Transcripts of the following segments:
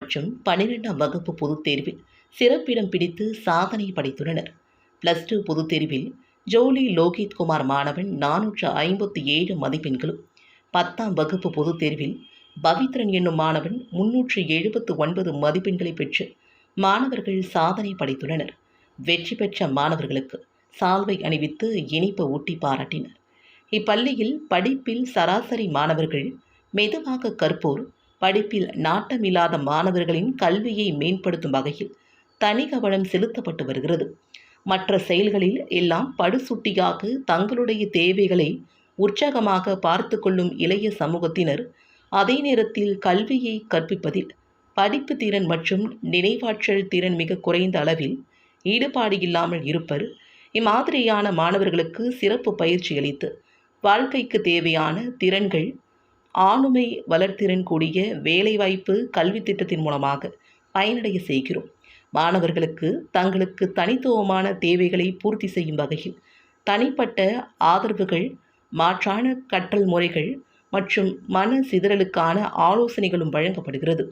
மற்றும் 12ஆம் வகுப்பு பொதுத் தேர்வில் சிறப்பிடம் பிடித்து சாதனை படைத்துள்ளனர். +2 பொதுத் தேர்வில் ஜோலி லோகித் குமார் மாணவன் 457 மதிப்பெண்களும், 10ஆம் வகுப்பு பொதுத் தேர்வில் பவித்ரன் என்னும் மாணவன் 379 மதிப்பெண்களை பெற்று மாணவர்கள் சாதனை படைத்துள்ளனர். வெற்றி பெற்ற மாணவர்களுக்கு சால்வை அணிவித்து இனிப்பு ஊட்டி பாராட்டினர். இப்பள்ளியில் படிப்பில் சராசரி மாணவர்கள் மெதுவாக கற்போர், படிப்பில் நாட்டமில்லாத மாணவர்களின் கல்வியை மேம்படுத்தும் வகையில் தனி கவனம் செலுத்தப்பட்டு வருகிறது. மற்ற செயல்களில் எல்லாம் படுசுட்டியாக தங்களுடைய தேவைகளை உற்சாகமாக பார்த்து கொள்ளும் இளைய சமூகத்தினர் அதே நேரத்தில் கல்வியை கற்பிப்பதில் படிப்பு திறன் மற்றும் நினைவாற்றல் திறன் மிக குறைந்த அளவில் ஈடுபாடு இல்லாமல் இருப்பர். இம்மாதிரியான மாணவர்களுக்கு சிறப்பு பயிற்சி அளித்து வாழ்க்கைக்கு தேவையான திறன்கள், ஆளுமை வளர்த்திறன் கூடிய வேலைவாய்ப்பு கல்வி திட்டத்தின் மூலமாக பயனடைய செய்கிறோம். மாணவர்களுக்கு தங்களுக்கு தனித்துவமான தேவைகளை பூர்த்தி செய்யும் வகையில் தனிப்பட்ட ஆதரவுகள், மாற்றான கற்றல் முறைகள் மற்றும் மன சிதறலுக்கான ஆலோசனைகளும் வழங்கப்படுகிறது.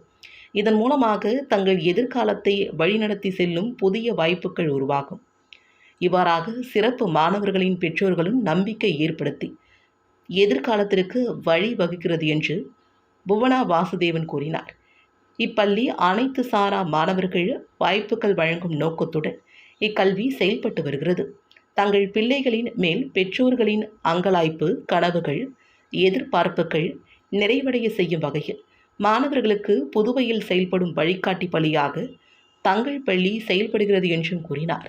இதன் மூலமாக தங்கள் எதிர்காலத்தை வழிநடத்தி செல்லும் புதிய வாய்ப்புகள் உருவாகும். இவ்வாறாக சிறப்பு மாணவர்களின் பெற்றோர்களும் நம்பிக்கை ஏற்படுத்தி எதிர்காலத்திற்கு வழிவகுக்கிறது என்று புவனா வாசுதேவன் கூறினார். இப்பள்ளி அனைத்து சாரா மாணவர்கள் வாய்ப்புகள் வழங்கும் நோக்கத்துடன் இக்கல்வி செயல்பட்டு வருகிறது. தங்கள் பிள்ளைகளின் மேல் பெற்றோர்களின் அங்கலாய்ப்பு, கனவுகள், எதிர்பார்ப்புகள் நிறைவடைய செய்யும் வகையில் மாணவர்களுக்கு புதுவையில் செயல்படும் வழிகாட்டி பள்ளியாக தங்கள் பள்ளி செயல்படுகிறது என்றும் கூறினார்.